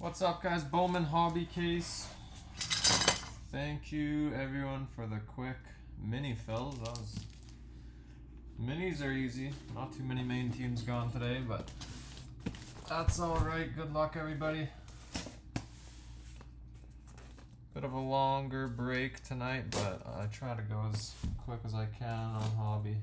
What's up, guys? Bowman Hobby Case. Thank you, everyone, for the quick mini fills. Minis are easy. Not too many main teams gone today, but that's alright. Good luck, everybody. Bit of a longer break tonight, but I try to go as quick as I can on Hobby.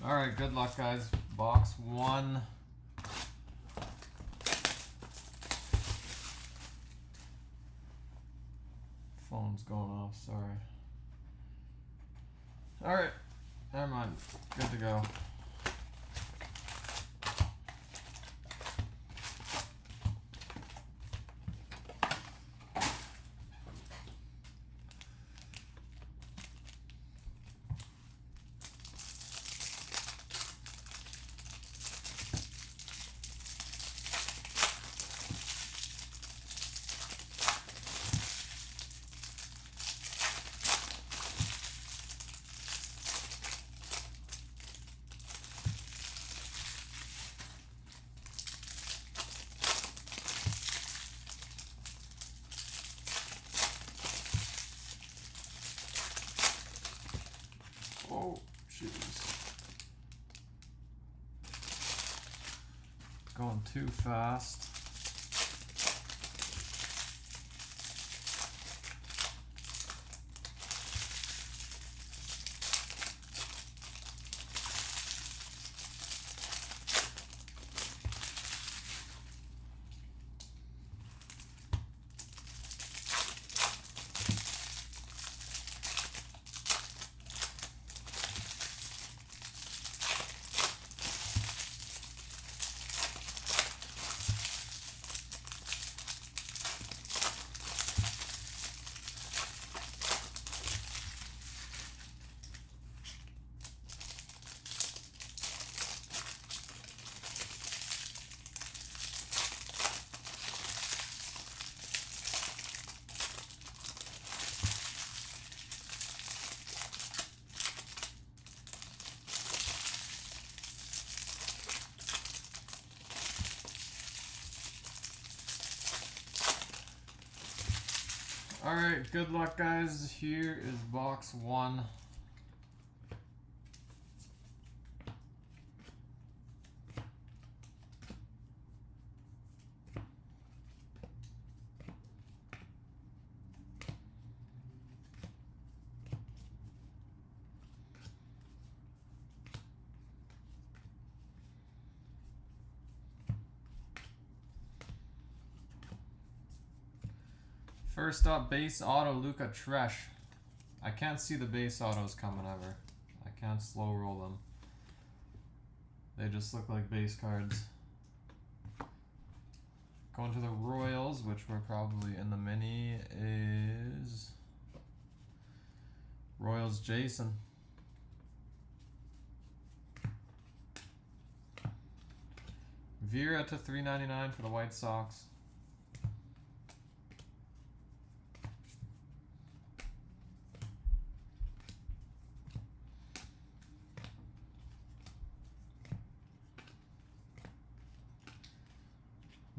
Alright, good luck, guys. Box 1. Phone's going off, sorry. Alright, never mind. Good to go. Oh, jeez. Going too fast. Alright, good luck, guys. Here is box 1. First up, base auto, Luka Tresh. I can't see the base autos coming ever. I can't slow roll them. They just look like base cards. Going to the Royals, which were probably in the mini, is Royals Jason. Vera to $3.99 for the White Sox.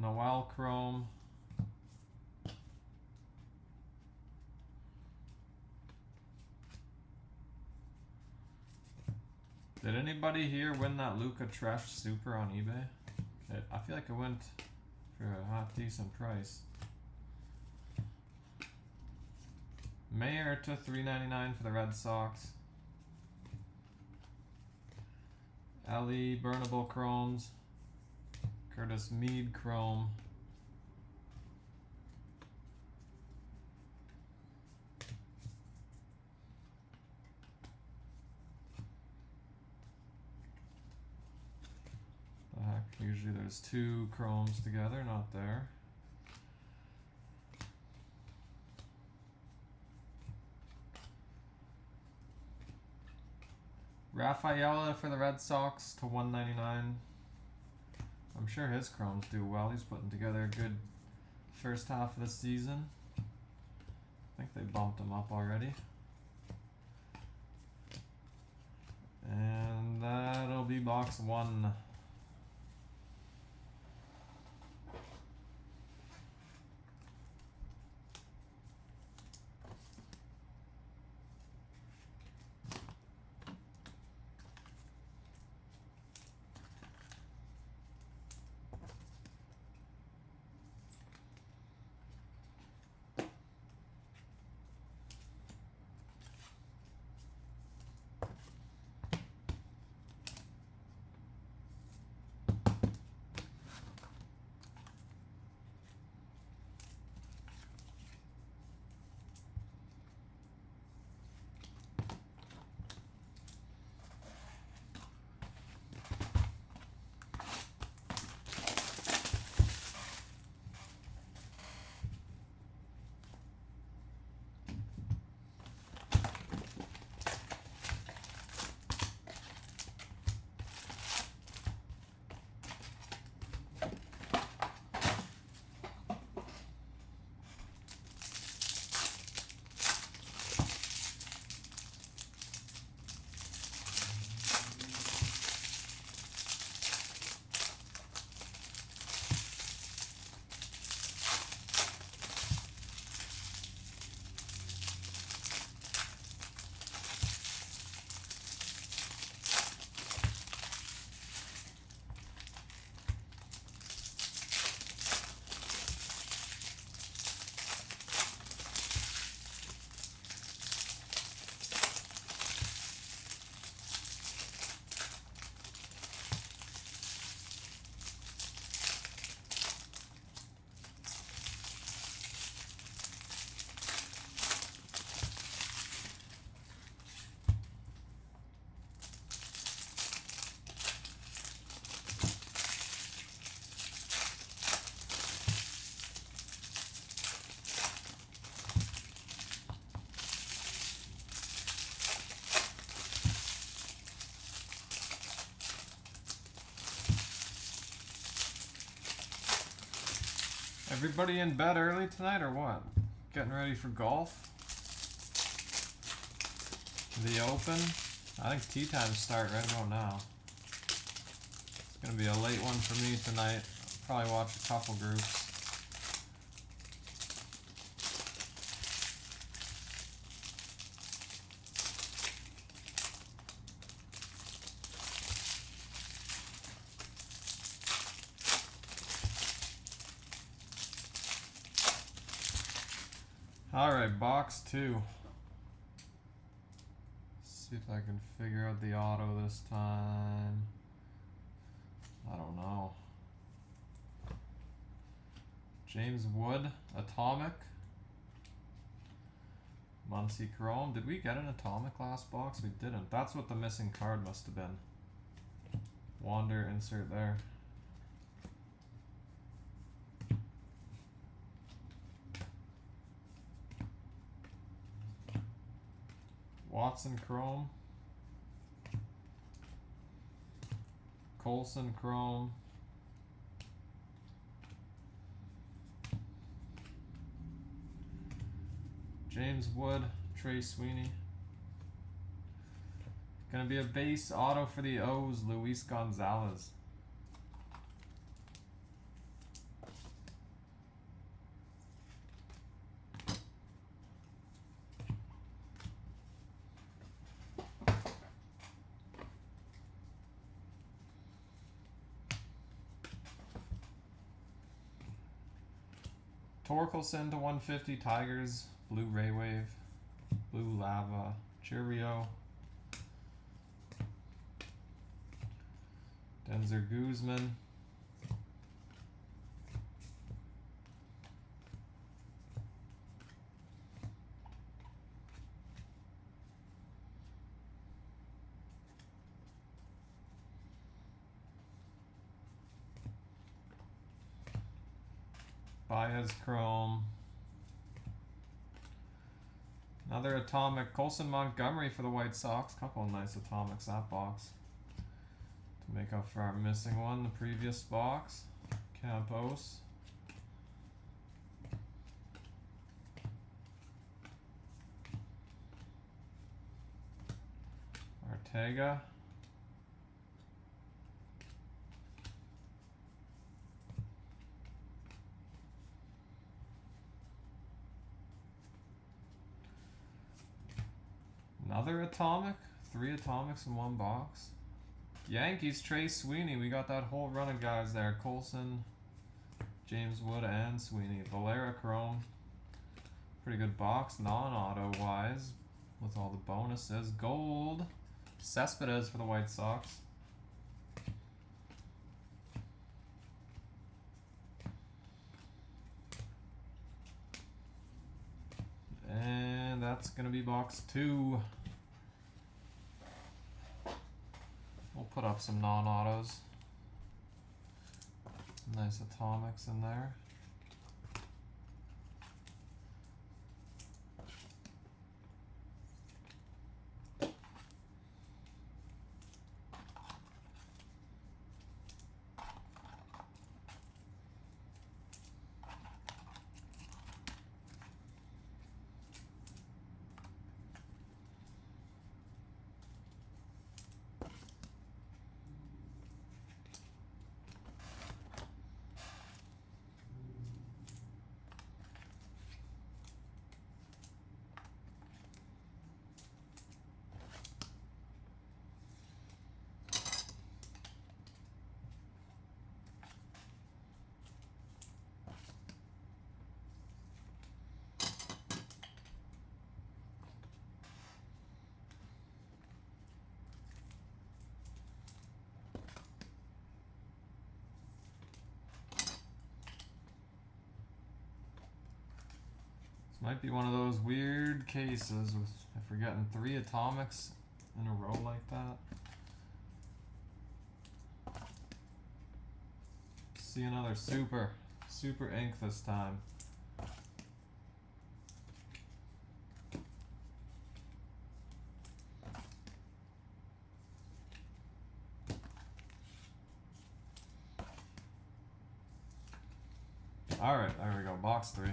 Noel Chrome. Did anybody here win that Luka Tresh Super on eBay? I feel like it went for a half decent price. Mayer to $3.99 for the Red Sox. Ali Burnable Chromes. Curtis Mead Chrome. The heck? Usually there's two chromes together, not there. Rafaela for the Red Sox to 199. I'm sure his chromes do well. He's putting together a good first half of the season. I think they bumped him up already. And that'll be box 1. Everybody in bed early tonight or what? Getting ready for golf? The Open? I think tee times start right about now. It's gonna be a late one for me tonight. I'll probably watch a couple groups. Alright, box 2. See if I can figure out the auto this time. I don't know. James Wood, Atomic. Muncy Chrome. Did we get an Atomic last box? We didn't. That's what the missing card must have been. Wander, insert there. Watson Chrome. Colson Chrome. James Wood, Trey Sweeney. Gonna be a base auto for the O's, Luis Gonzalez. Torkelson to 150, Tigers, Blue Ray Wave, Blue Lava, Cheerio. Denzer Guzman. Baez chrome. Another atomic. Colson Montgomery for the White Sox. Couple of nice atomics that box. To make up for our missing one the previous box. Campos. Ortega. Another atomic? 3 atomics in one box. Yankees, Trey Sweeney. We got that whole run of guys there. Colson, James Wood, and Sweeney. Valera Chrome. Pretty good box, non-auto wise, with all the bonuses. Gold. Cespedes for the White Sox. And that's going to be box 2. We'll put up some non-autos. Nice atomics in there. Might be one of those weird cases with if we're getting 3 atomics in a row like that. See another super ink this time. All right, there we go. Box 3.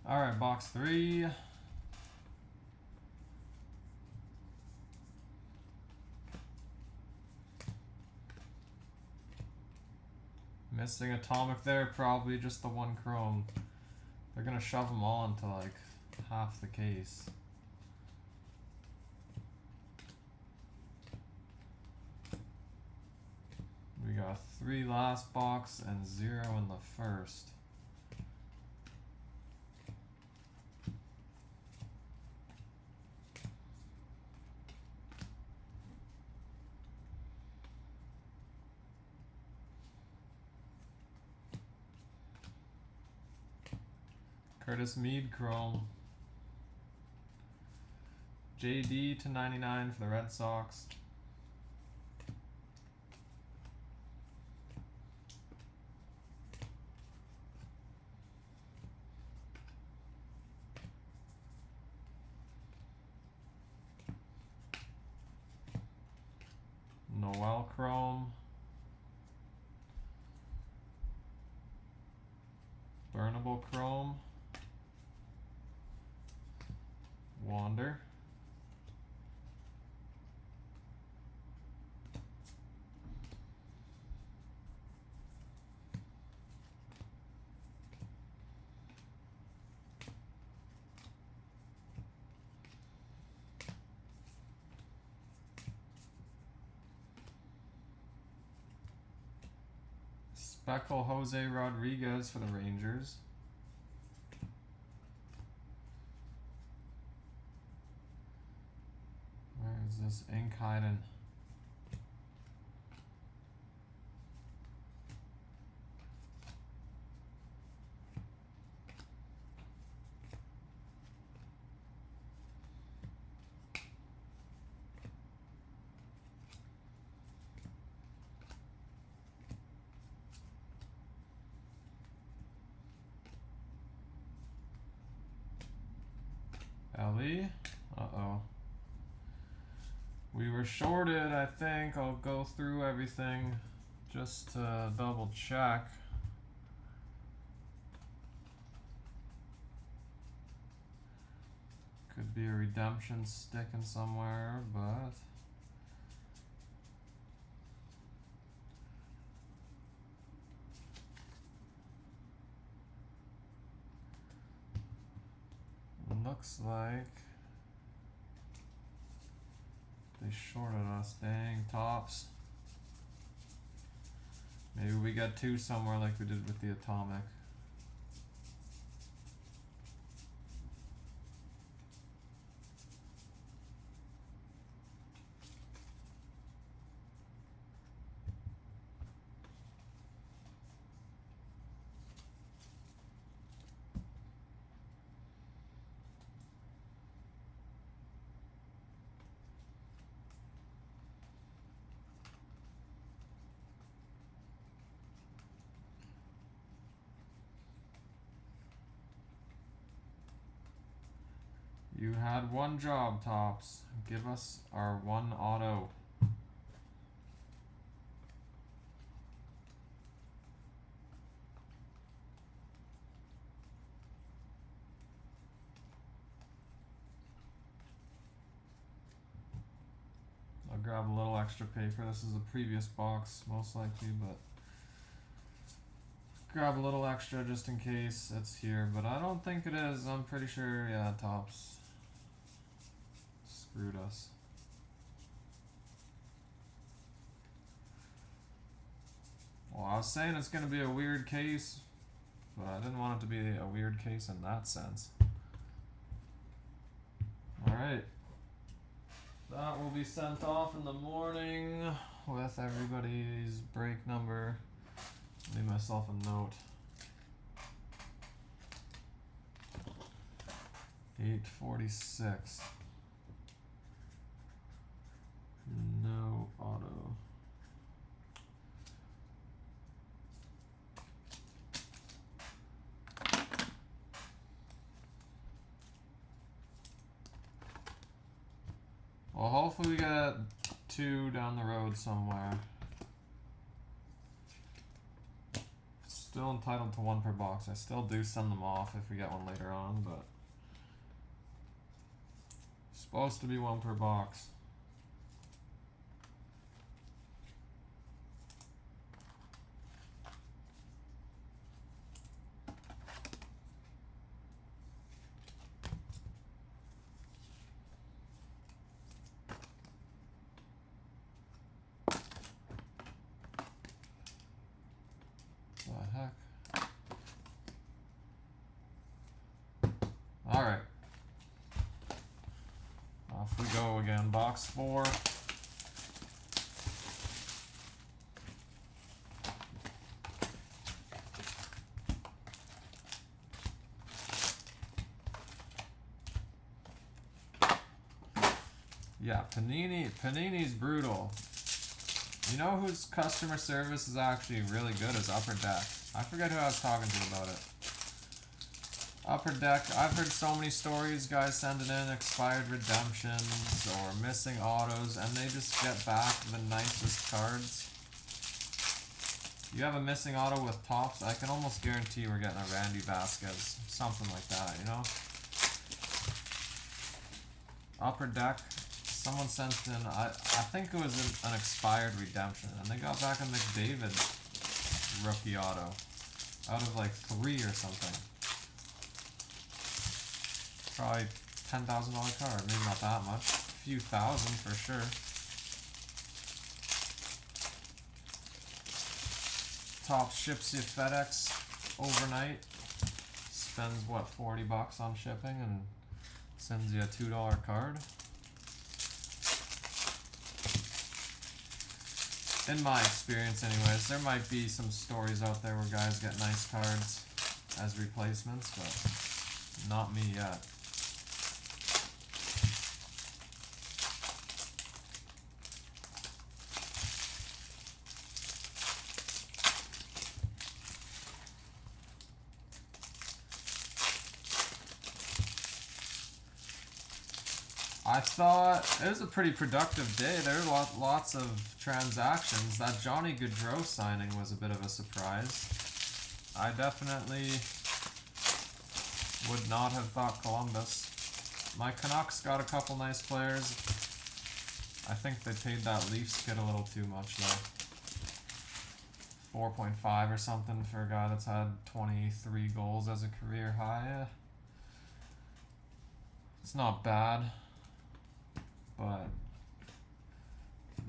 All right, box 3. Missing atomic there, probably just the 1 chrome. They're gonna shove them all into like half the case. We got 3 last box and 0 in the first. Curtis Mead Chrome. JD to 99 for the Red Sox. Noel Chrome. Burnable Chrome. Wander. Speckle Jose Rodriguez for the Rangers. Where is this ink hiding? Ellie? Uh-oh. We were shorted, I think. I'll go through everything just to double check. Could be a redemption sticking somewhere, but looks like they shorted us. Dang, Tops. Maybe we got 2 somewhere like we did with the Atomic. You had one job, Tops. Give us our 1 auto. I'll grab a little extra paper. This is a previous box, most likely, but grab a little extra just in case it's here, but I don't think it is. I'm pretty sure, yeah, Tops screwed us. Well, I was saying it's going to be a weird case, but I didn't want it to be a weird case in that sense. Alright. That will be sent off in the morning with everybody's break number. Leave myself a note. 846. No auto. Well, hopefully we get 2 down the road somewhere. Still entitled to 1 per box. I still do send them off if we get one later on, but supposed to be 1 per box. the heck? Alright. Off we go again. Box 4. Yeah, Panini's brutal. You know whose customer service is actually really good is Upper Deck. I forget who I was talking to about it. Upper Deck, I've heard so many stories, guys sending in expired redemptions or missing autos, and they just get back the nicest cards. You have a missing auto with Topps, I can almost guarantee we're getting a Randy Vasquez. Something like that, you know? Upper Deck, someone sent in, I think it was an expired redemption, and they got back a McDavid rookie auto out of like 3 or something. Probably $10,000 card, maybe not that much. A few thousand for sure. Topps ships you FedEx overnight. Spends what, $40 on shipping and sends you a $2 card. In my experience anyways, there might be some stories out there where guys get nice cards as replacements, but not me yet. I thought it was a pretty productive day. There were lots of transactions. That Johnny Gaudreau signing was a bit of a surprise. I definitely would not have thought Columbus. My Canucks got a couple nice players. I think they paid that Leafs kid a little too much though. 4.5 or something for a guy that's had 23 goals as a career high. It's not bad. But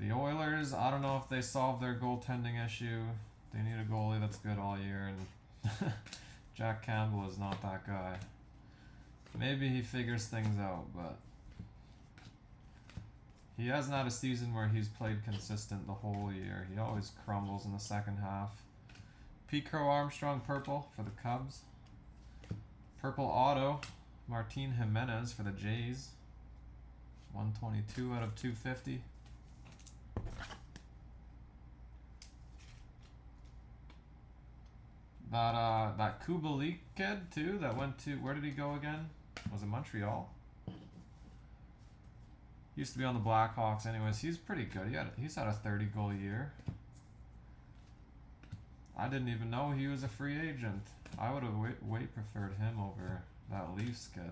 the Oilers, I don't know if they solved their goaltending issue. They need a goalie that's good all year, and Jack Campbell is not that guy. Maybe he figures things out, but he hasn't had a season where he's played consistent the whole year. He always crumbles in the second half. Pete Crow Armstrong purple for the Cubs. Purple auto, Martin Jimenez for the Jays. 122 out of 250. That Kubalik kid too that went to, where did he go again? Was it Montreal? Used to be on the Blackhawks anyways. He's pretty good. He's had a 30 goal year. I didn't even know he was a free agent. I would have way preferred him over that Leafs kid.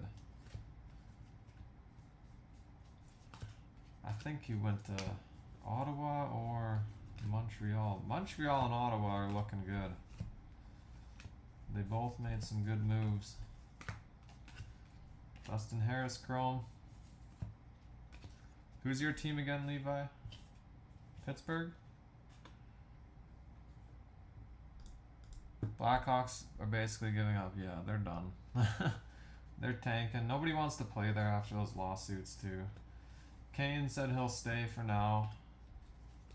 I think he went to Ottawa or Montreal. Montreal and Ottawa are looking good. They both made some good moves. Dustin Harris Chrome. Who's your team again, Levi? Pittsburgh? Blackhawks are basically giving up. Yeah, they're done. They're tanking. Nobody wants to play there after those lawsuits too. Kane said he'll stay for now.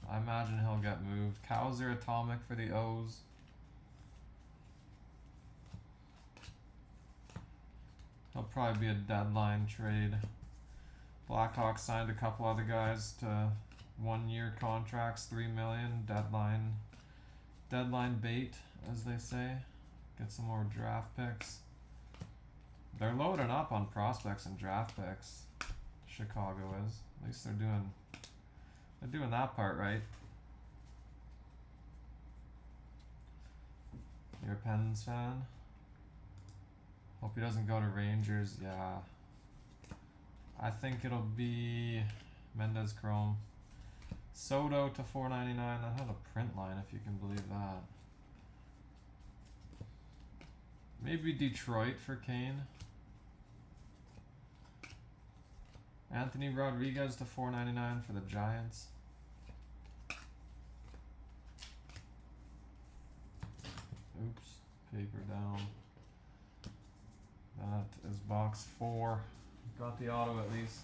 I imagine he'll get moved. Kowser Atomic for the O's. He'll probably be a deadline trade. Blackhawks signed a couple other guys to 1-year contracts, $3 million. Deadline bait, as they say. Get some more draft picks. They're loading up on prospects and draft picks. Chicago is. At least they're doing that part right. You're a Pens fan? Hope he doesn't go to Rangers. Yeah. I think it'll be Mendez Chrome. Soto to $4.99. That had a print line, if you can believe that. Maybe Detroit for Kane. Anthony Rodriguez to $4.99 for the Oops, paper down. That is box 4. Got the auto at least.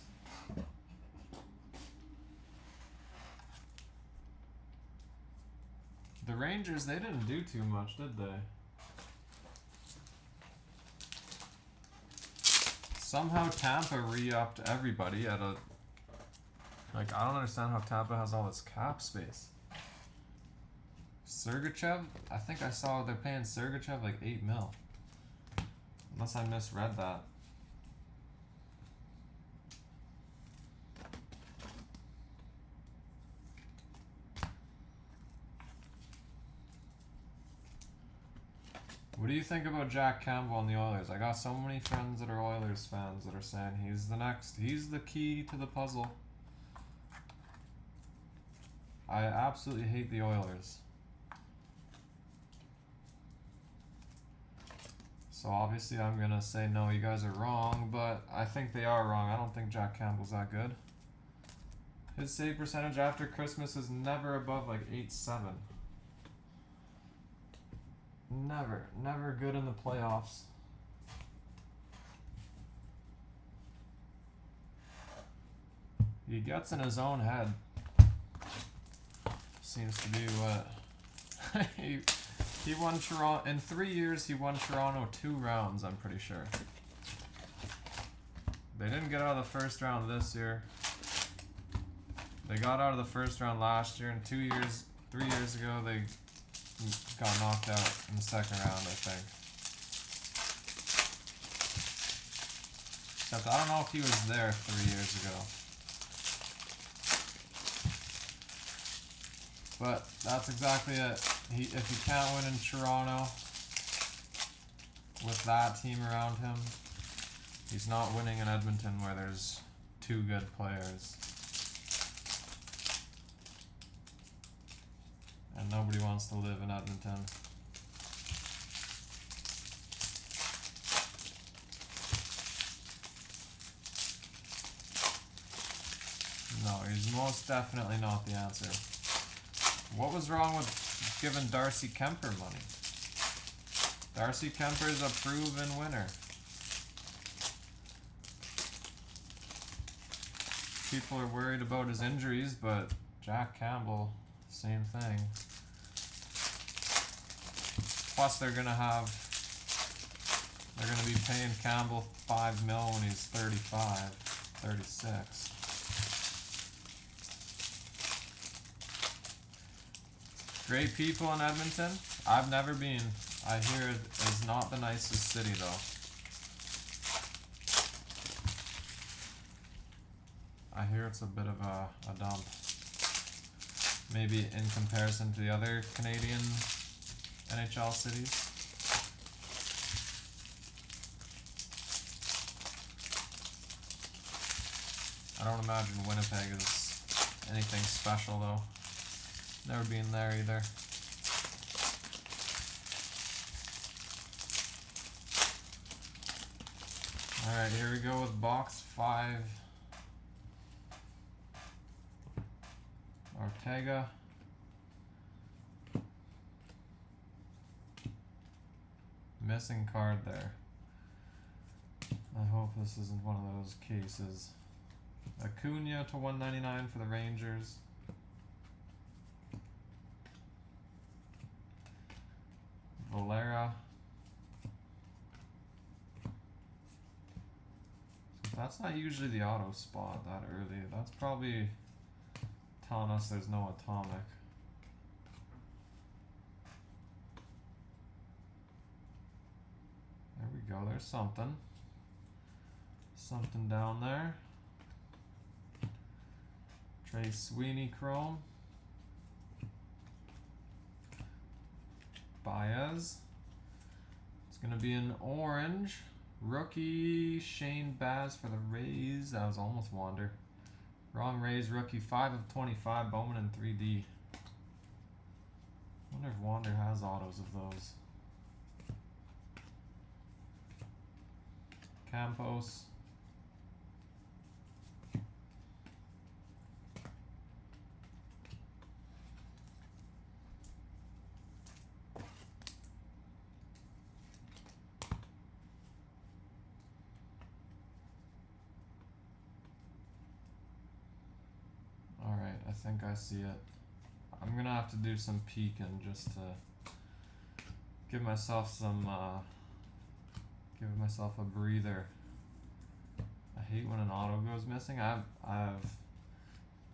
The Rangers, they didn't do too much, did they? Somehow Tampa re-upped everybody at a... Like, I don't understand how Tampa has all this cap space. Sergachev? I think I saw they're paying Sergachev like $8 million. Unless I misread that. What do you think about Jack Campbell and the Oilers? I got so many friends that are Oilers fans that are saying he's the key to the puzzle. I absolutely hate the Oilers. So obviously I'm gonna say no, you guys are wrong, but I think they are wrong. I don't think Jack Campbell's that good. His save percentage after Christmas is never above like 8.7. Never good in the playoffs. He gets in his own head. Seems to be what he won Toronto in 3 years. He won Toronto 2 rounds, I'm pretty sure. They didn't get out of the first round this year. They got out of the first round last year, and 3 years ago they got knocked out in the second round, I think. Except I don't know if he was there 3 years ago. But that's exactly it. If he can't win in Toronto with that team around him, he's not winning in Edmonton where there's 2 good players. And nobody wants to live in Edmonton. No, he's most definitely not the answer. What was wrong with giving Darcy Kemper money? Darcy Kemper is a proven winner. People are worried about his injuries, but Jack Campbell, same thing. Plus they're gonna be paying Campbell $5 million when he's 35, 36. Great people in Edmonton. I've never been. I hear it is not the nicest city though. I hear it's a bit of a dump. Maybe in comparison to the other Canadian NHL cities. I don't imagine Winnipeg is anything special though. Never been there either. Alright, here we go with box 5. Ortega. Missing card there. I hope this isn't one of those cases. Acuna to 199 for the Rangers. Valera. So that's not usually the auto spot that early. That's probably telling us there's no atomic. There we go, there's something. Something down there. Trey Sweeney chrome. Baez. It's going to be an orange. Rookie Shane Baz for the Rays. That was almost Wander. Wrong Rays rookie. 5 of 25. Bowman in 3D. Wonder if Wander has autos of those. Campos. think I see it. I'm gonna have to do some peeking just to give myself some, give myself a breather. I hate when an auto goes missing. I have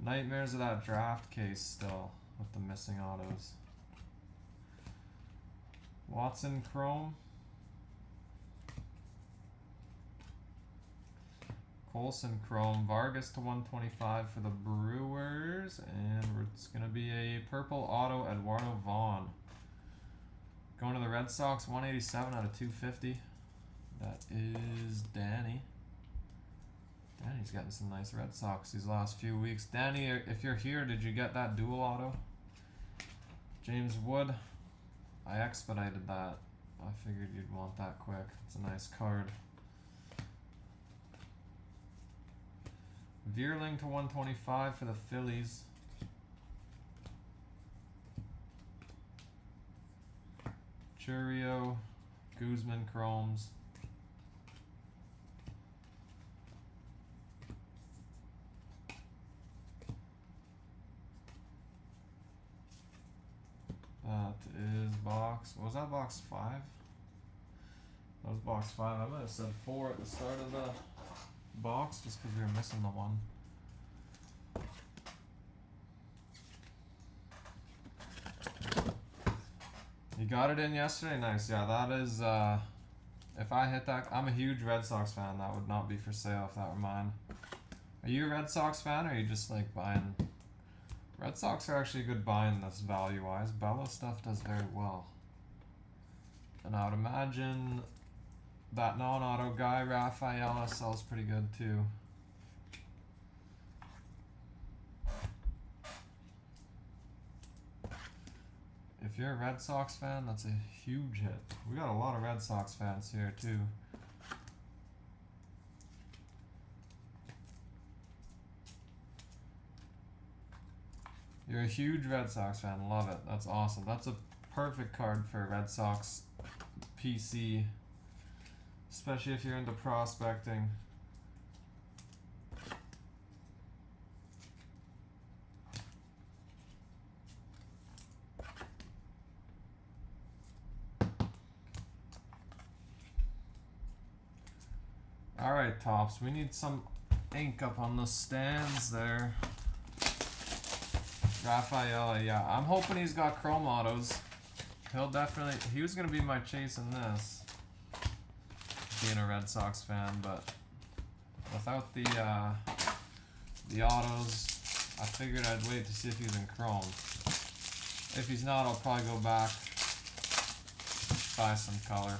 nightmares of that draft case still with the missing autos. Watson Chrome. Colson Chrome. Vargas to 125 for the Brewers. And it's going to be a purple auto, Eduardo Vaughn. Going to the Red Sox, 187 out of 250. That is Danny. Danny's gotten some nice Red Sox these last few weeks. Danny, if you're here, did you get that dual auto? James Wood. I expedited that. I figured you'd want that quick. It's a nice card. Veerling to 125 for the Phillies. Churio, Guzman Chromes. That is box. What was that, box 5? That was box 5. I might have said 4 at the start of the box just because we were missing the one. You got it in yesterday? Nice. Yeah, that is, if I hit that, I'm a huge Red Sox fan. That would not be for sale if that were mine. Are you a Red Sox fan, or are you just like buying? Red Sox are actually a good buy in this value-wise. Bello stuff does very well. And I would imagine that non-auto guy, Rafaela, sells pretty good too. If you're a Red Sox fan, that's a huge hit. We got a lot of Red Sox fans here too. You're a huge Red Sox fan. Love it. That's awesome. That's a perfect card for Red Sox PC, especially if you're into prospecting. Alright, Tops. We need some ink up on the stands there. Rafaela, yeah. I'm hoping he's got chrome autos. He'll definitely... He was going to be my chase in this, being a Red Sox fan, but without the autos, I figured I'd wait to see if he's in chrome. If he's not, I'll probably go back, buy some color.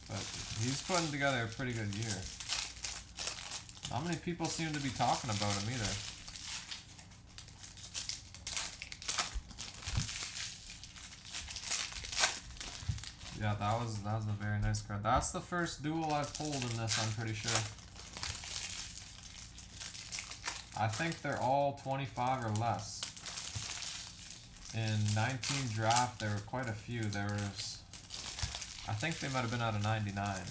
But he's putting together a pretty good year. Not many people seem to be talking about him either. Yeah, that was a very nice card. That's the first duel I've pulled in this, I'm pretty sure. I think they're all 25 or less. In 19 draft, there were quite a few. There was, I think they might have been out of 99.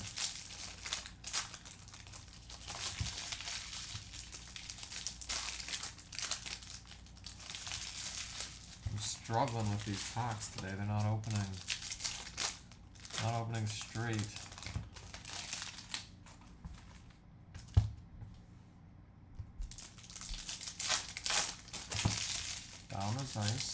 I'm struggling with these packs today. They're not opening. Not opening straight. Down is nice.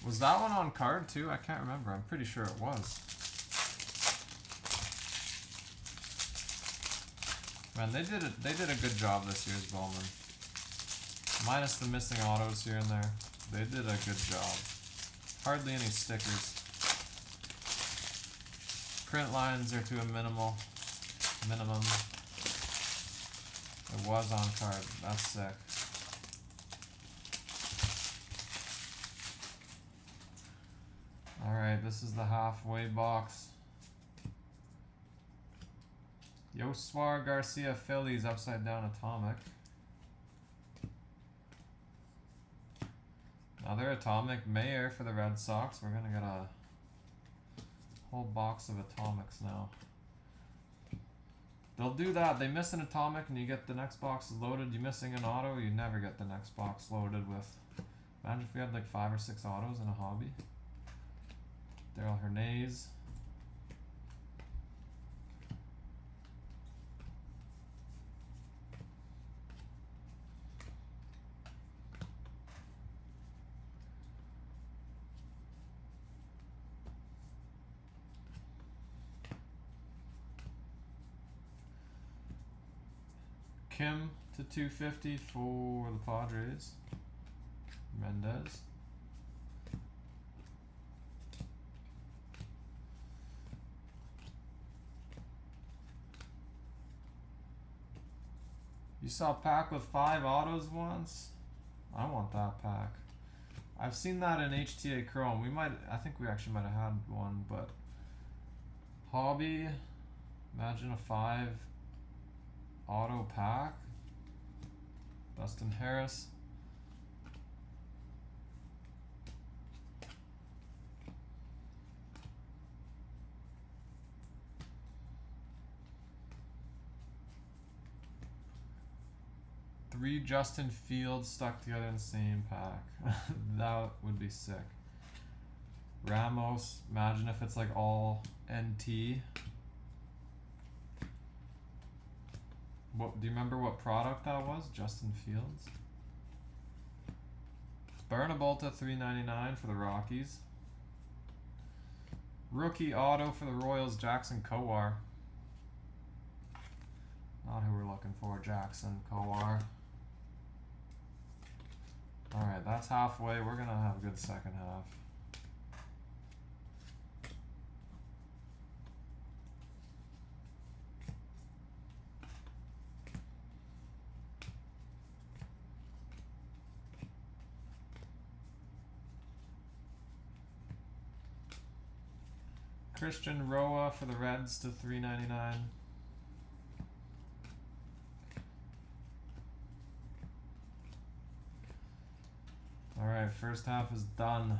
Was that one on card too? I can't remember. I'm pretty sure it was. Man, they did a good job this year's Bowman. Minus the missing autos here and there. They did a good job. Hardly any stickers. Print lines are to a minimum. It was on card. That's sick. Alright, this is the halfway box. Yoswar Garcia Phillies upside down atomic. Another Atomic Mayer for the Red Sox. We're gonna get a whole box of Atomics now. They'll do that. They miss an Atomic and you get the next box loaded. You missing an auto, you never get the next box loaded with. Imagine if we had like 5 or 6 autos in a hobby. Daryl Hernandez. Kim to 250 for the Padres. Mendez. You saw a pack with 5 autos once? I want that pack. I've seen that in HTA Chrome. I think we actually might have had one, but hobby, imagine a 5 auto pack. Dustin Harris. Three Justin Fields stuck together in the same pack. That would be sick. Ramos, imagine if it's like all NT. What do you remember what product that was? Justin Fields. Bernabulta $3.99 for the Rockies. Rookie auto for the Royals, Jackson Kowar. Not who we're looking for, Jackson Kowar. Alright, that's halfway. We're gonna have a good second half. Christian Roa for the Reds to $3.99. Alright, first half is done.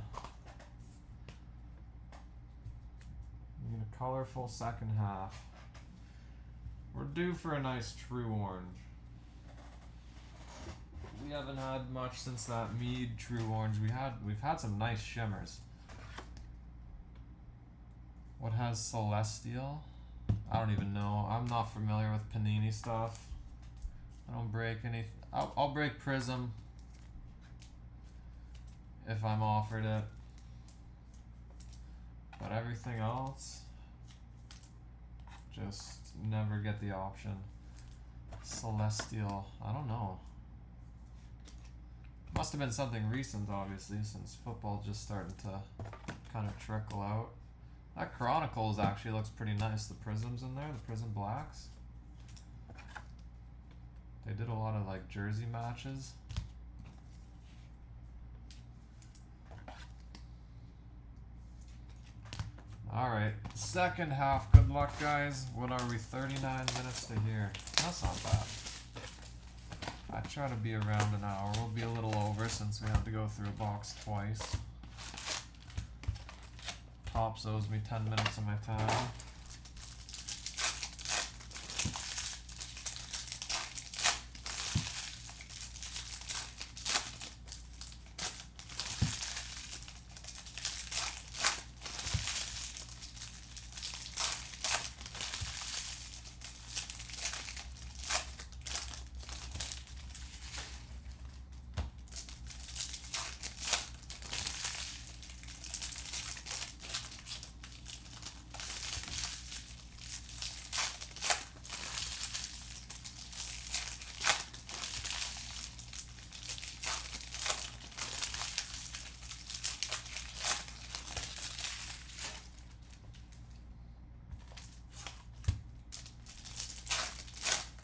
We need a colorful second half. We're due for a nice true orange. We haven't had much since that Mead true orange. We've had some nice shimmers. What has Celestial? I don't even know. I'm not familiar with Panini stuff. I don't break anything. I'll break Prism if I'm offered it. But everything else, just never get the option. Celestial, I don't know. Must have been something recent, obviously, since football just starting to kind of trickle out. That Chronicles actually looks pretty nice. The prisms in there, the prism blacks. They did a lot of like jersey matches. Alright, second half. Good luck, guys. What are we, 39 minutes to here? That's not bad. I try to be around an hour. We'll be a little over since we had to go through a box twice. Tops owes me 10 minutes of my time.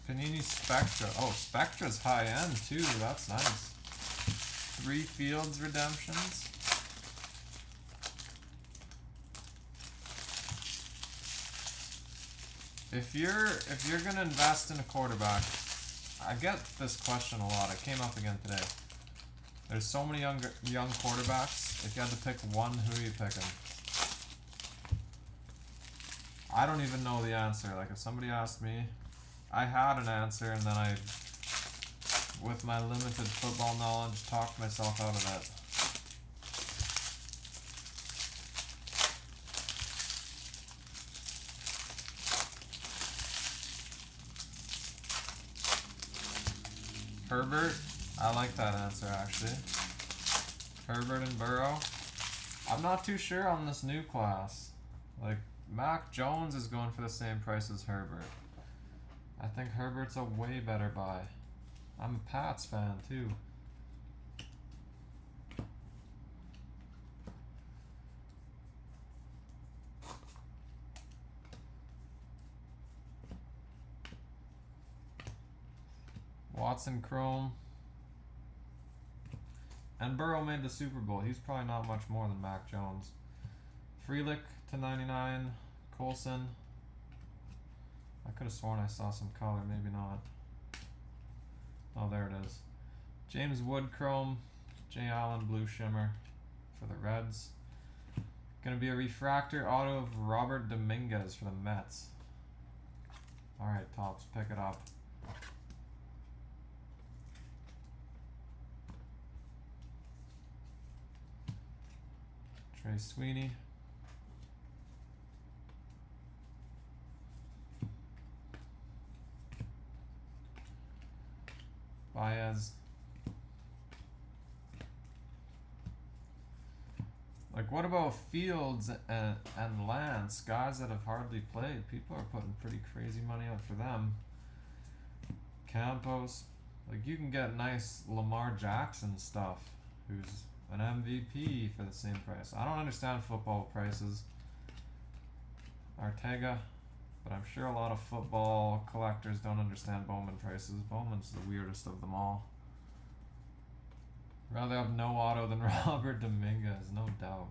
Panini Spectra. Oh, Spectra's high end too. That's nice. 3 Fields redemptions. If you're gonna invest in a quarterback, I get this question a lot. It came up again today. There's so many young quarterbacks. If you had to pick one, who are you picking? I don't even know the answer. Like if somebody asked me, I had an answer and then I, with my limited football knowledge, talked myself out of it. Herbert, I like that answer actually. Herbert and Burrow. I'm not too sure on this new class. Like Mac Jones is going for the same price as Herbert. I think Herbert's a way better buy. I'm a Pats fan too. Watson Chrome. And Burrow made the Super Bowl. He's probably not much more than Mac Jones. Freelick to 99. Coulson. I could have sworn I saw some color. Maybe not. Oh, there it is. James Wood Chrome. Jay Allen Blue Shimmer for the Reds. Gonna be a refractor auto of Robert Dominguez for the Mets. Alright, Tops, pick it up. Trey Sweeney. Baez. Like, what about Fields and Lance? Guys that have hardly played. People are putting pretty crazy money out for them. Campos. Like, you can get nice Lamar Jackson stuff, who's an MVP for the same price. I don't understand football prices. Ortega. But I'm sure a lot of football collectors don't understand Bowman prices. Bowman's the weirdest of them all. Rather have no auto than Robert Dominguez, no doubt.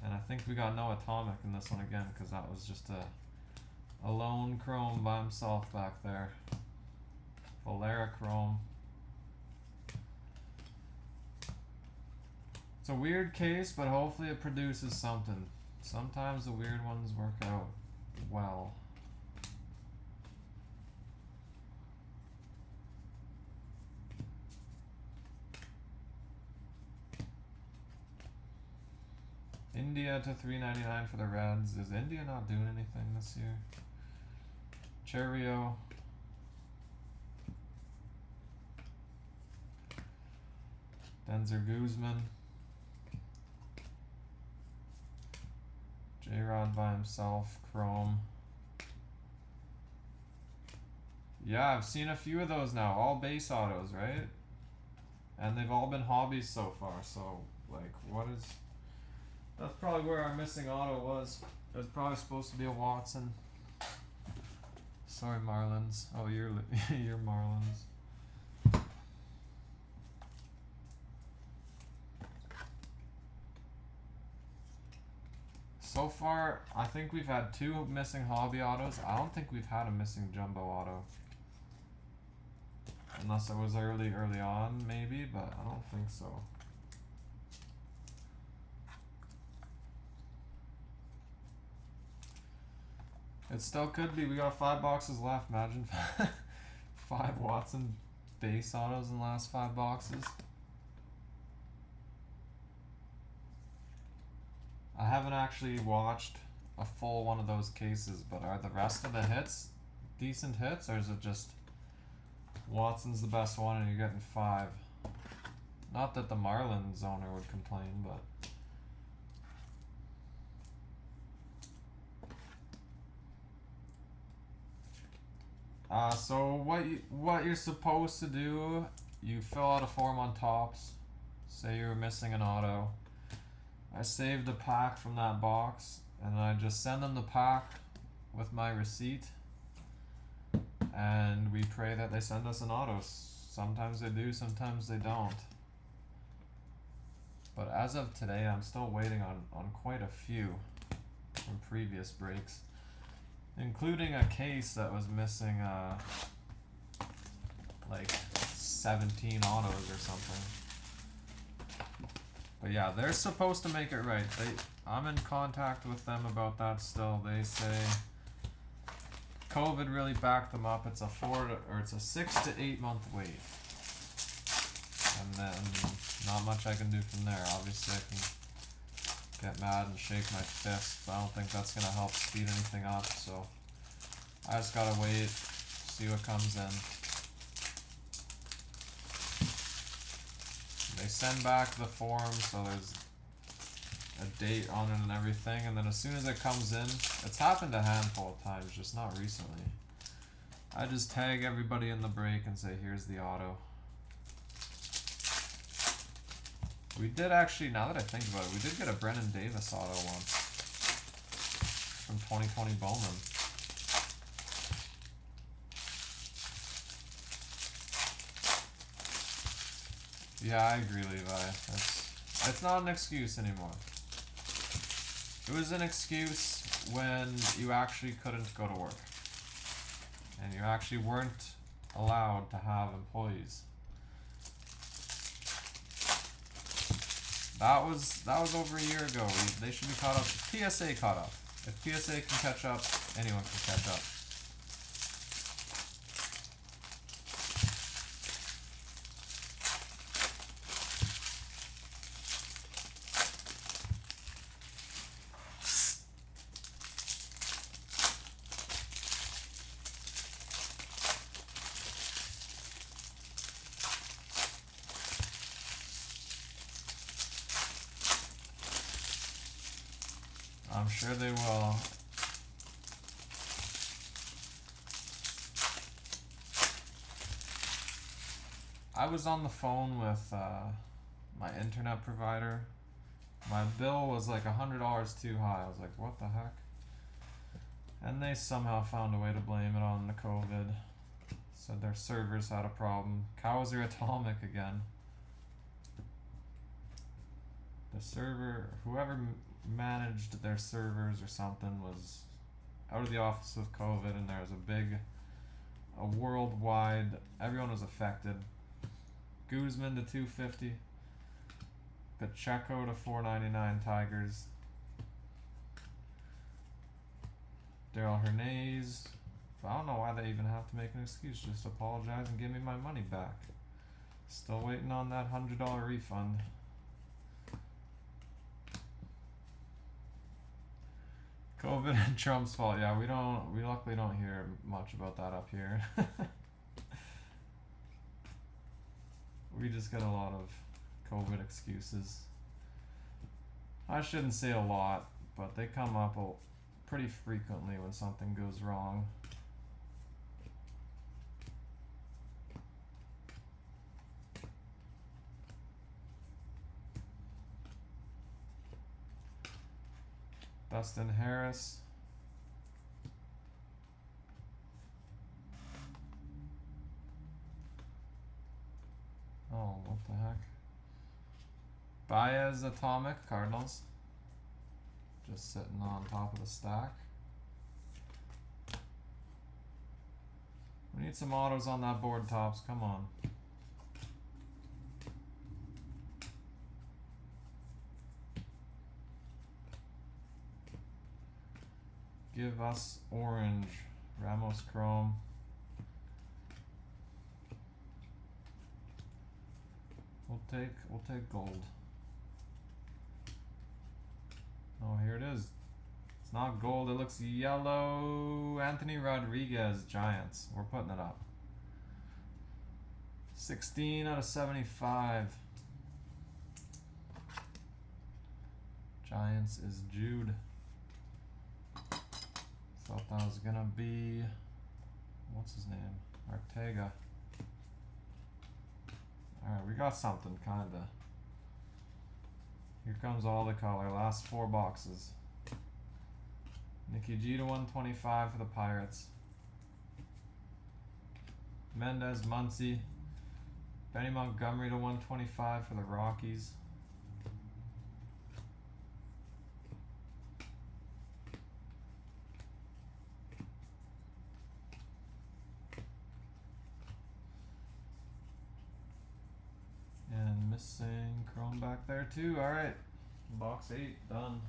And I think we got no Atomic in this one again, because that was just a lone Chrome by himself back there. Valera Chrome. It's a weird case, but hopefully it produces something. Sometimes the weird ones work out well. India to 399 for the Reds. Is India not doing anything this year? Cherio. Denzer Guzman. J-Rod by himself. Chrome. Yeah, I've seen a few of those now. All base autos, right? And they've all been hobbies so far. So, like, what is... That's probably where our missing auto was. It was probably supposed to be a Watson. Sorry, Marlins. Oh, you're Marlins. So far, I think we've had 2 missing hobby autos. I don't think we've had a missing jumbo auto. Unless it was early on, maybe, but I don't think so. It still could be. We got 5 boxes left. Imagine 5 Watson base autos in the last 5 boxes. I haven't actually watched a full one of those cases, but are the rest of the hits decent hits, or is it just Watson's the best one and you're getting 5? Not that the Marlins owner would complain, but... So what you're supposed to do, you fill out a form on Tops. Say you're missing an auto. I saved a pack from that box, and I just send them the pack with my receipt, and we pray that they send us an auto. Sometimes they do, sometimes they don't. But as of today, I'm still waiting on quite a few from previous breaks, including a case that was missing like 17 autos or something. But yeah, they're supposed to make it right. I'm in contact with them about that still. They say COVID really backed them up. It's a 6 to 8 month wait. And then not much I can do from there. Obviously I can get mad and shake my fist, but I don't think that's gonna help speed anything up, so I just gotta wait, see what comes in. They send back the form, so there's a date on it and everything, and then as soon as it comes in, it's happened a handful of times, just not recently. I just tag everybody in the break and say, here's the auto. We did actually, now that I think about it, we did get a Brennan Davis auto once from 2020 Bowman. Yeah, I agree, Levi. It's not an excuse anymore. It was an excuse when you actually couldn't go to work. And you actually weren't allowed to have employees. That was over a year ago. They should be caught up. PSA caught up. If PSA can catch up, anyone can catch up. I'm sure they will. I was on the phone with my internet provider. My bill was like $100 too high. I was like, what the heck? And they somehow found a way to blame it on the COVID. Said their servers had a problem. Kaiser Atomic again. The server, whoever managed their servers or something, was out of the office with COVID, and there was a worldwide, everyone was affected. Guzman to 250, Pacheco to 499 Tigers, Daryl Hernandez. I don't know why they even have to make an excuse. Just apologize and give me my money back. Still waiting on that $100 refund. COVID and Trump's fault. Yeah, we luckily don't hear much about that up here. We just get a lot of COVID excuses. I shouldn't say a lot, but they come up pretty frequently when something goes wrong. Dustin Harris. Oh, what the heck? Baez Atomic, Cardinals. Just sitting on top of the stack. We need some autos on that board, Tops. Come on. Give us orange. Ramos Chrome. We'll take gold. Oh, here it is. It's not gold, it looks yellow. Anthony Rodriguez, Giants. We're putting it up. 16 out of 75. Giants is Jude. Thought that was gonna be, what's his name? Ortega. Alright, we got something, kinda. Here comes all the color. Last 4 boxes. Nicky G to 125 for the Pirates. Mendez, Muncy. Benny Montgomery to 125 for the Rockies. Missing chrome back there too. Alright. Box 8, done.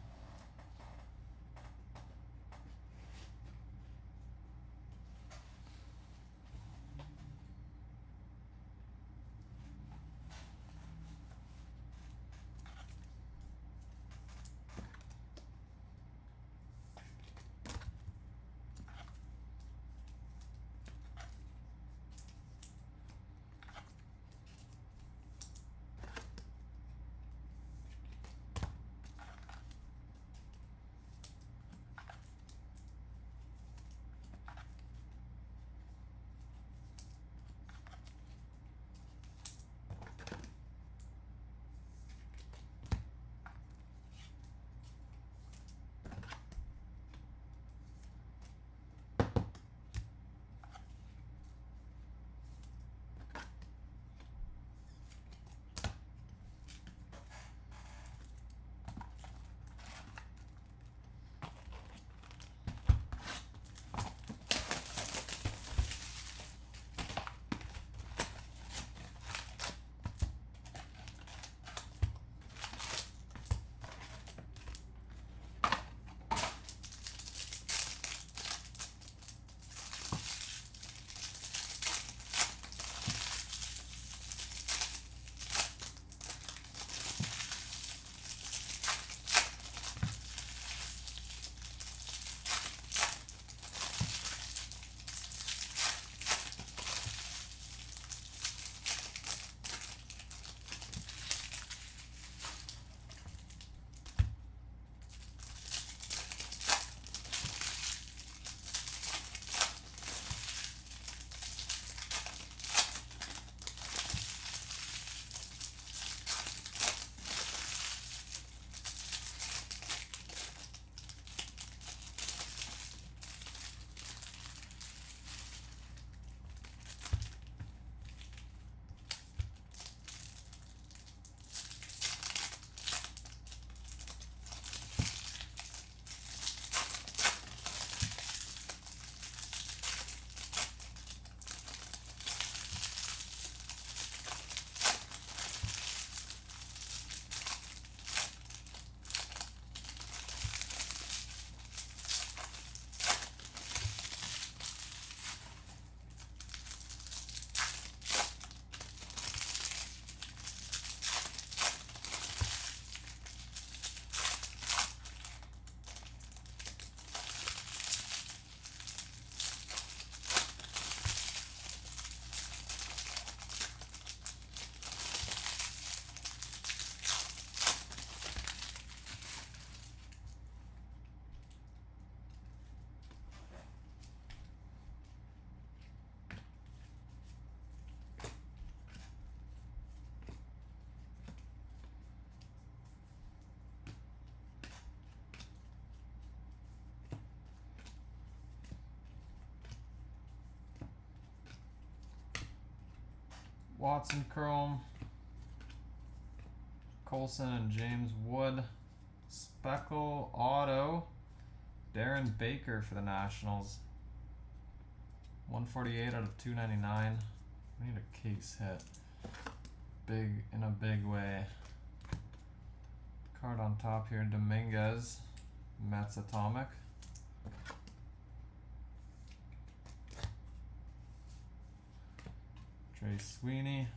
Watson chrome. Colson and James Wood. Speckle auto. Darren Baker for the Nationals. 148 out of 299. We need a case hit. In a big way. Card on top here, Dominguez. Mets Atomic. Trey Sweeney.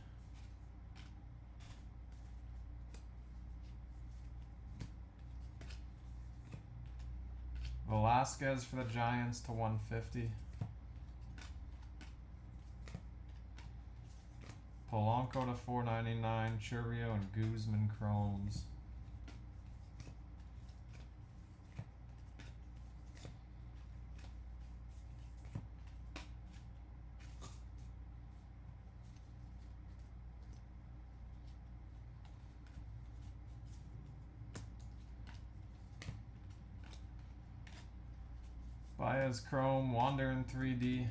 Velasquez for the Giants to 150. Polanco to 499. Churrio and Guzman chromes. Baez chrome. Wander in 3D.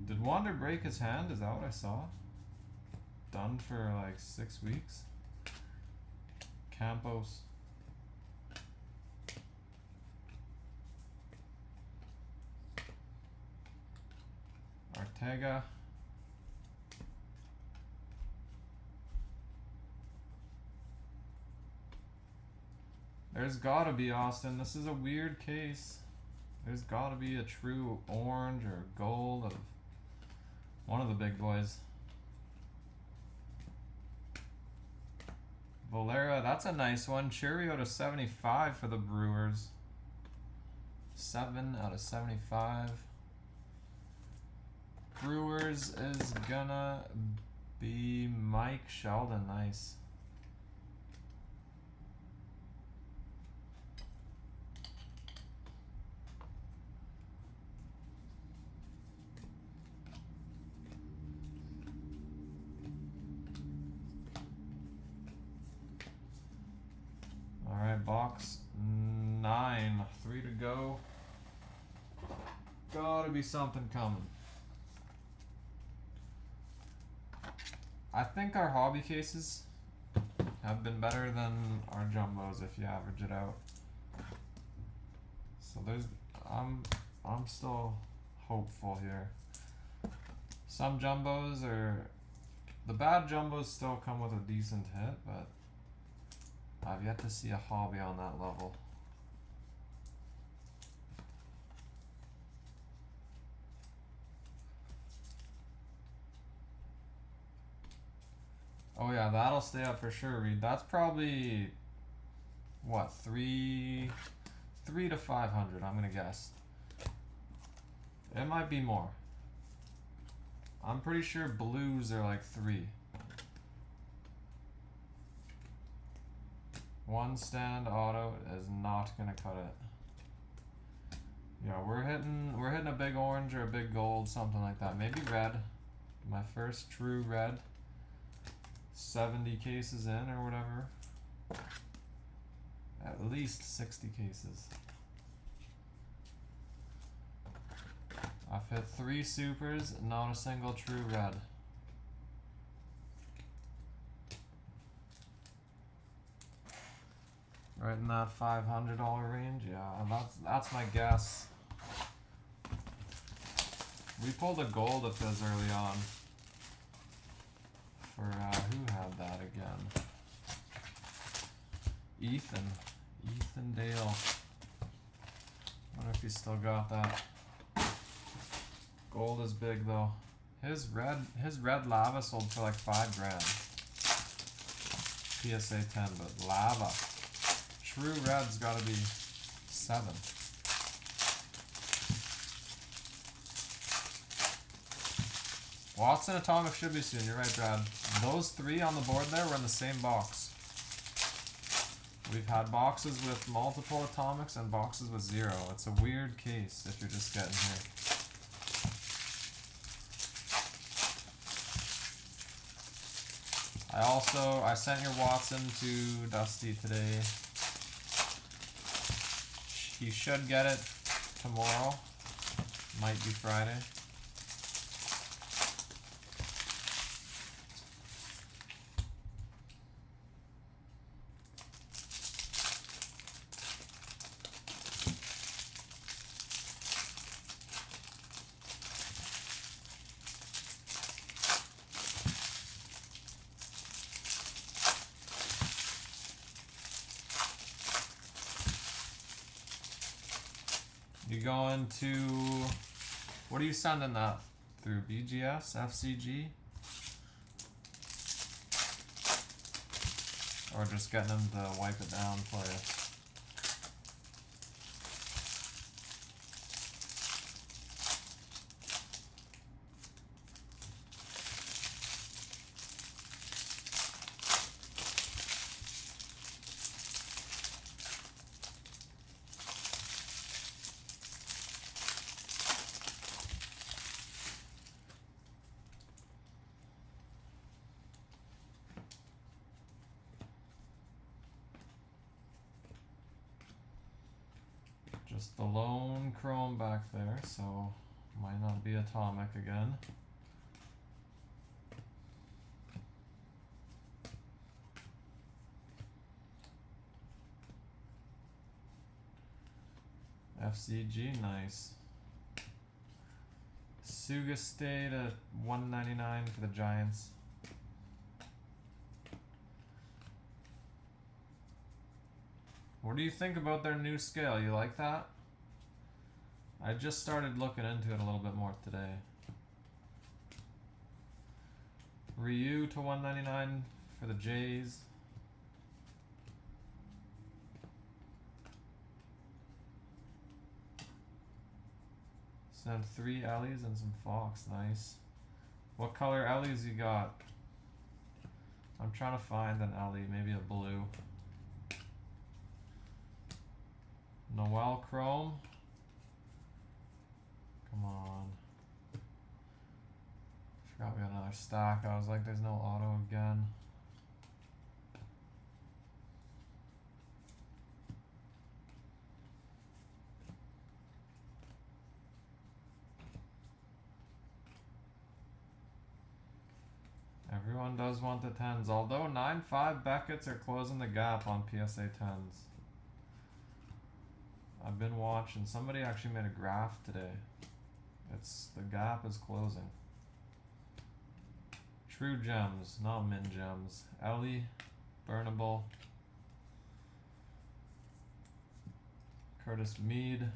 Did Wander break his hand? Is that what I saw? Done for like 6 weeks. Campos. Ortega. There's gotta be, Austin. This is a weird case. There's gotta be a true orange or gold of one of the big boys. Valera, that's a nice one. Churio to 75 for the Brewers. 7 out of 75. Brewers is gonna be Mike Sheldon. Nice. Alright, box 9. 3 to go. Gotta be something coming. I think our hobby cases have been better than our jumbos if you average it out. So there's I'm still hopeful here. Some jumbos are the bad jumbos still come with a decent hit, but I've yet to see a hobby on that level. Oh yeah, that'll stay up for sure, Reed. That's probably what, 3 to 500, I'm gonna guess. It might be more. I'm pretty sure blues are like 3. One stand auto is not gonna cut it. Yeah, we're hitting a big orange or a big gold, something like that. Maybe red. My first true red. 70 cases in or whatever. At least 60 cases. I've hit 3 supers, not a single true red. Right in that $500 range, yeah, that's my guess. We pulled a gold of his early on. For who had that again? Ethan Dale. Wonder if he's still got that. Gold is big though. His red lava sold for like $5 grand. PSA 10, but lava. True red's gotta be 7. Watson Atomic should be soon. You're right, Brad. Those 3 on the board there were in the same box. We've had boxes with multiple atomics and boxes with 0. It's a weird case if you're just getting here. I sent your Watson to Dusty today. He should get it tomorrow. Might be Friday. You going to, what are you sending that through? BGS, FCG? Or just getting them to wipe it down for you? Just the lone chrome back there, so might not be atomic again. FCG, nice. Suga stayed at $199 for the Giants. What do you think about their new scale? You like that? I just started looking into it a little bit more today. Ryu to 199 for the Jays. Send 3 Ellies and some Fox. Nice. What color Ellies you got? I'm trying to find an Ellie, maybe a blue. Noel Chrome. Come on. Forgot we got another stack. I was like, there's no auto again. Everyone does want the 10s, although 9.5 Beckett's are closing the gap on PSA 10s. I've been watching. Somebody actually made a graph today. The gap is closing. True gems, not min gems. Ellie, Burnable, Curtis Mead.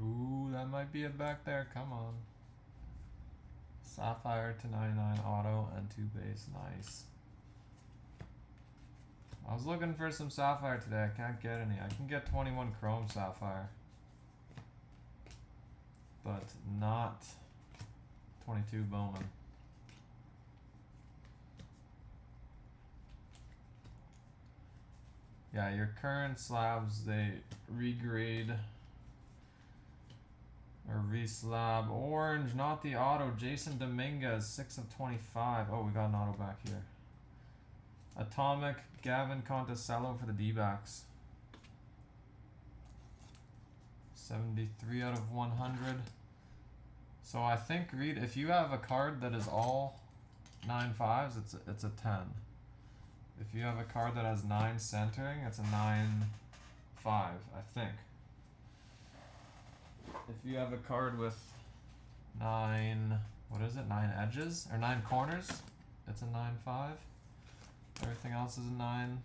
Ooh, that might be it back there. Come on. Sapphire to 99 auto and 2 base. Nice. I was looking for some Sapphire today. I can't get any. I can get 21 Chrome Sapphire, but not 22 Bowman. Yeah, your current slabs, they regrade or reslab. Orange, not the auto. Jason Dominguez, 6 of 25. Oh, we got an auto back here. Atomic, Gavin Conticello for the D-backs. 73 out of 100. So I think, Reed, if you have a card that is all 9.5s, it's a 10. If you have a card that has 9 centering, it's a 9.5, I think. If you have a card with 9, what is it, 9 edges, or 9 corners, it's a 9.5. Everything else is a 9.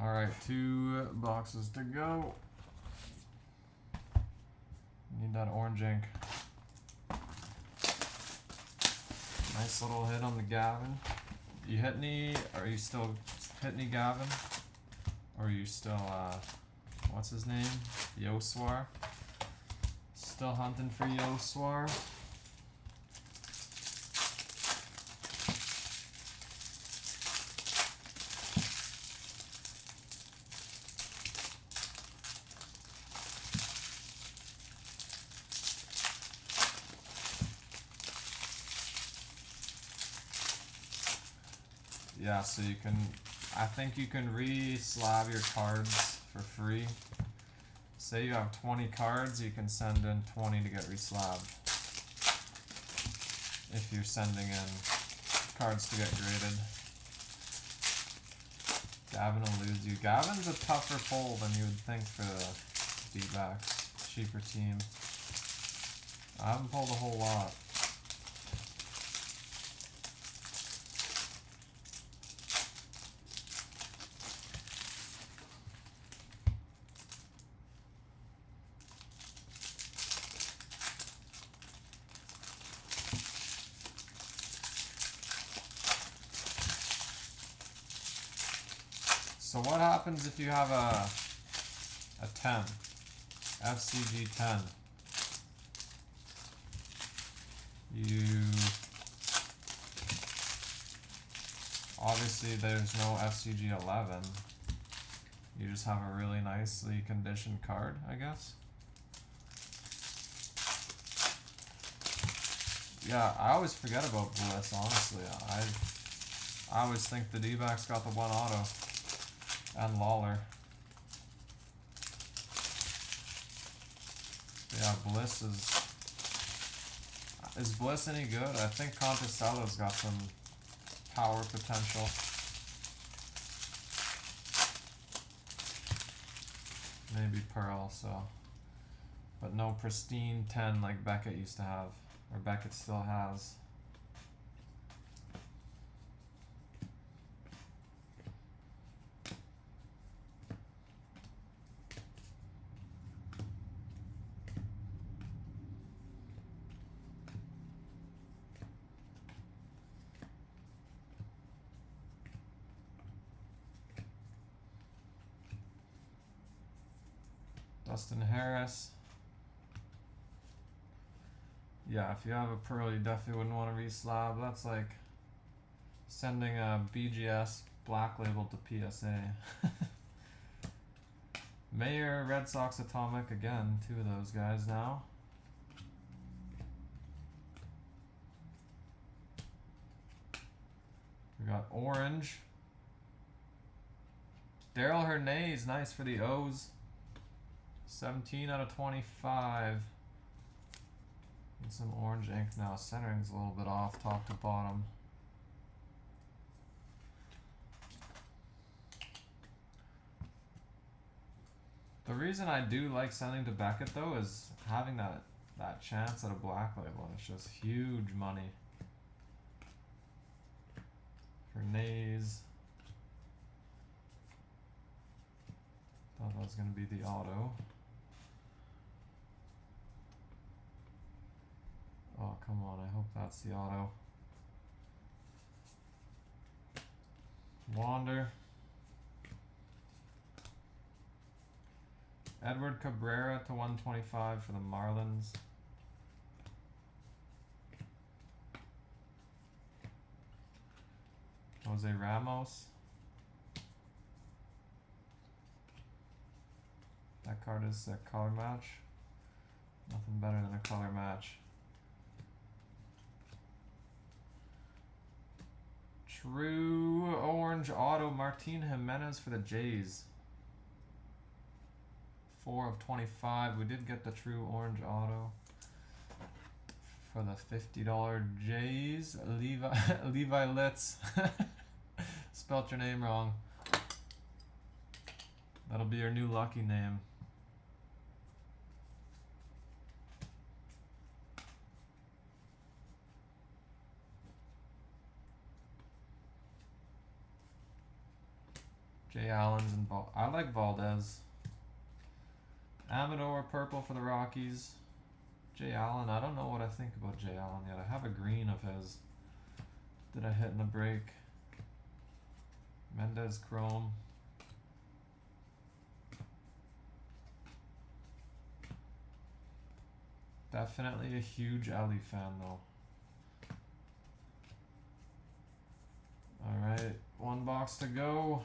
Alright, 2 boxes to go. Need that orange ink. Nice little hit on the Gavin. You hit any, are you still hitting any Gavin? Or are you still, what's his name? Yoswar? Still hunting for Yoswar? Yeah, so you can, I think you can re-slab your cards for free. Say you have 20 cards, you can send in 20 to get re-slabbed. If you're sending in cards to get graded. Gavin will lose you. Gavin's a tougher pull than you would think for the D-backs. Cheaper team. I haven't pulled a whole lot. So what happens if you have a 10, FCG 10? You, obviously there's no FCG 11. You just have a really nicely conditioned card, I guess. Yeah, I always forget about Bliss, honestly. I always think the D-backs got the one auto. And Lawler. Yeah, Bliss is Bliss any good? I think Conticella's got some power potential. Maybe Pearl, so. But no pristine 10 like Beckett used to have. Or Beckett still has. Dustin Harris. Yeah, if you have a Pearl, you definitely wouldn't want to reslab. That's like sending a BGS black label to PSA. Mayer, Red Sox Atomic, again, 2 of those guys now. We got Orange. Daryl Hernandez, nice for the O's. 17 out of 25. And some orange ink now. Centering's a little bit off top to bottom. The reason I do like sending to Beckett though is having that chance at a black label. It's just huge money. For Nays. Thought that was gonna be the auto. Oh, come on, I hope that's the auto. Wander. Edward Cabrera to 125 for the Marlins. Jose Ramos. That card is a color match. Nothing better than a color match. True orange auto, Martin Jimenez for the Jays. 4 of 25. We did get the true orange auto for the $50 Jays. Levi Litz. Spelt your name wrong. That'll be your new lucky name. Jay Allen's and I like Valdez. Amador purple for the Rockies. Jay Allen, I don't know what I think about Jay Allen yet. I have a green of his. Did I hit in the break? Mendez chrome. Definitely a huge Ellie fan though. Alright, 1 box to go.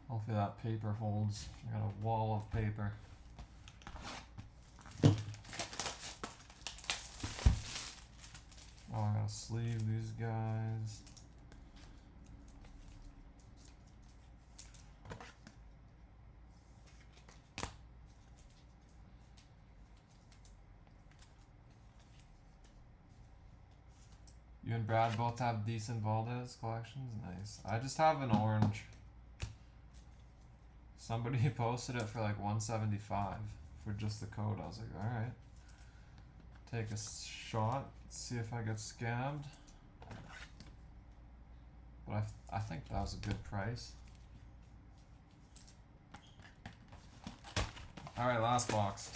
Hopefully that paper holds. I got a wall of paper. Oh, I gotta sleeve these guys. You and Brad both have decent Valdez collections? Nice. I just have an orange. Somebody posted it for like 175 for just the code. I was like, alright. Take a shot, see if I get scammed. But I think that was a good price. Alright, last box.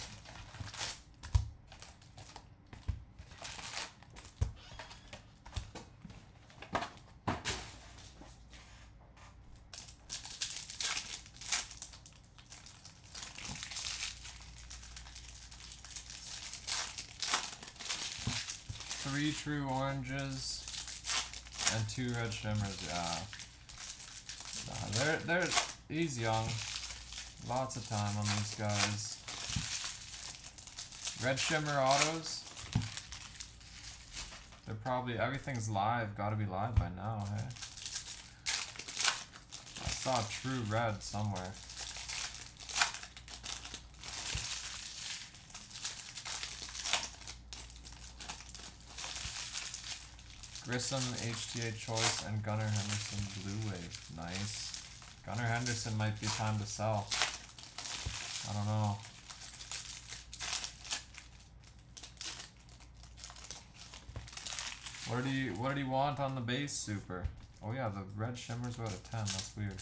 Three true oranges and 2 red shimmers. Yeah, nah, he's young. Lots of time on these guys. Red Shimmer autos. They're probably, everything's live. Gotta be live by now, hey? I saw a true red somewhere. Grissom, HTA Choice, and Gunnar Henderson Blue Wave. Nice. Gunnar Henderson might be time to sell. I don't know. What did he want on the base super? Oh yeah, the red shimmers were at a 10. That's weird.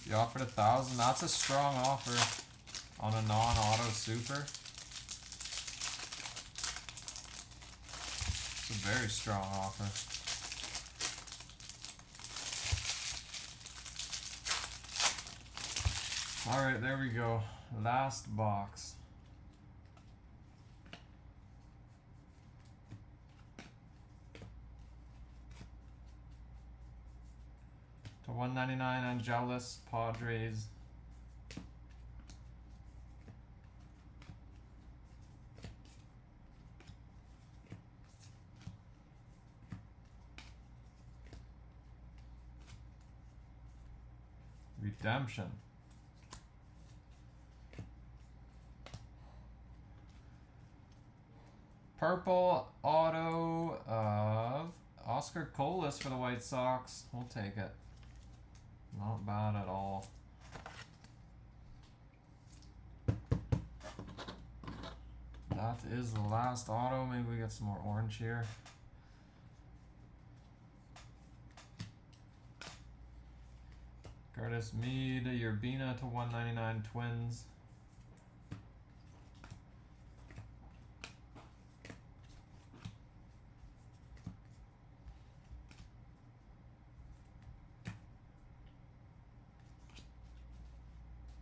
You offered 1,000. That's a strong offer on a non-auto super. It's a very strong offer. Alright, there we go. Last box. To 199 Angelis, Padres. Redemption. Purple auto of Oscar Colas for the White Sox. We'll take it. Not bad at all. That is the last auto. Maybe we get some more orange here. Curtis Mead, Urbina to 199 Twins.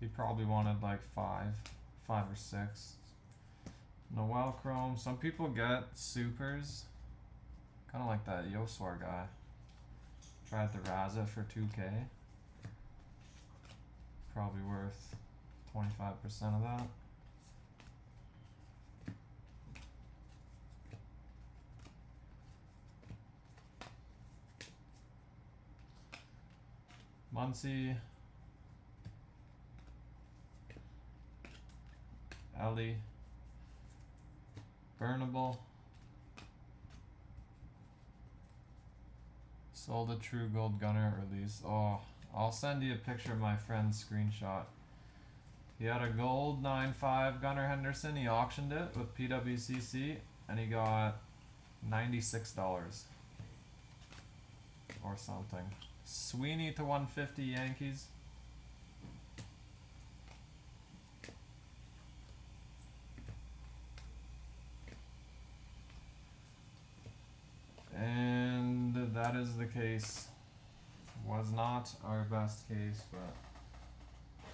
He probably wanted like five or six. Noel Chrome. Some people get supers. Kind of like that Yoswar guy. Tried the Raza for 2K. Probably worth 25% of that. Muncie. Ellie. Burnable. Sold a True Gold Gunner release. Oh, I'll send you a picture of my friend's screenshot. He had a gold 9.5 Gunnar Henderson. He auctioned it with PWCC and he got $96 or something. Sweeney to 150 Yankees. And that is the case. Was not our best case, but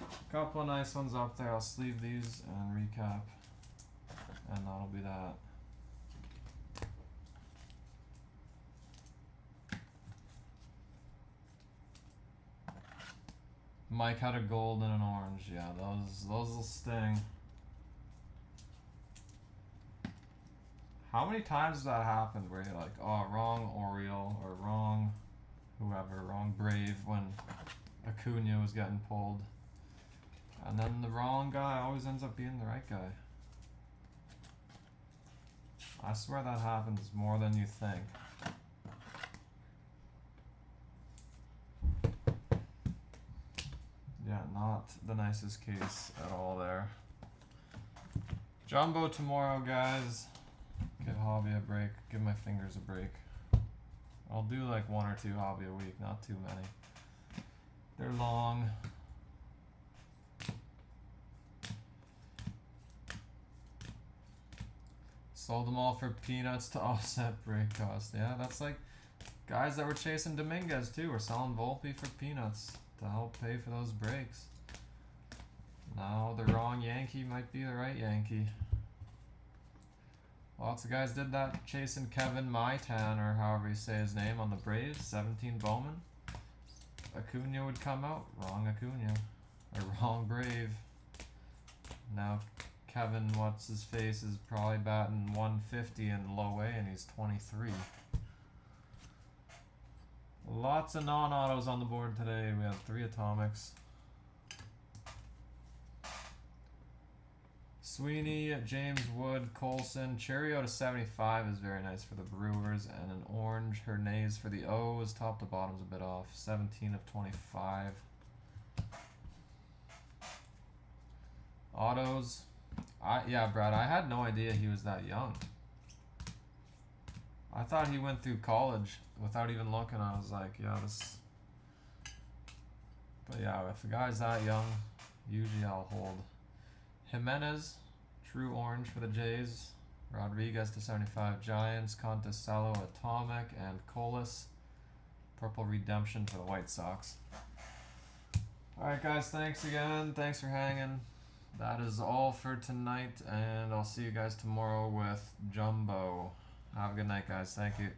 a couple of nice ones up there. I'll sleeve these and recap, and that'll be that. Mike had a gold and an orange. Yeah, those will sting. How many times has that happened where you're like, oh, wrong Oriole or wrong whoever, wrong Brave when Acuna was getting pulled. And then the wrong guy always ends up being the right guy. I swear that happens more than you think. Yeah, not the nicest case at all there. Jumbo tomorrow, guys. Give hobby a break. Give my fingers a break. I'll do like 1 or 2 hobby a week, not too many. They're long. Sold them all for peanuts to offset break cost. Yeah, that's like guys that were chasing Dominguez too were selling Volpe for peanuts to help pay for those breaks. Now the wrong Yankee might be the right Yankee. Lots of guys did that chasing Kevin Maitan, or however you say his name, on the Braves. 17 Bowman. Acuna would come out. Wrong Acuna. Or wrong Brave. Now Kevin, what's his face, is probably batting 150 in low A and he's 23. Lots of non-autos on the board today. We have 3 atomics. Sweeney, James Wood, Colson. Cheerio to 75 is very nice for the Brewers. And an orange Hernandez for the O's. Top to bottom's a bit off. 17 of 25. Autos. Yeah, Brad, I had no idea he was that young. I thought he went through college without even looking. I was like, yeah, this... But yeah, if a guy's that young, usually I'll hold. Jimenez, true orange for the Jays. Rodriguez to 75 Giants. Conticello atomic. And Colas, purple redemption for the White Sox. Alright guys, thanks again. Thanks for hanging. That is all for tonight, and I'll see you guys tomorrow with Jumbo. Have a good night, guys. Thank you.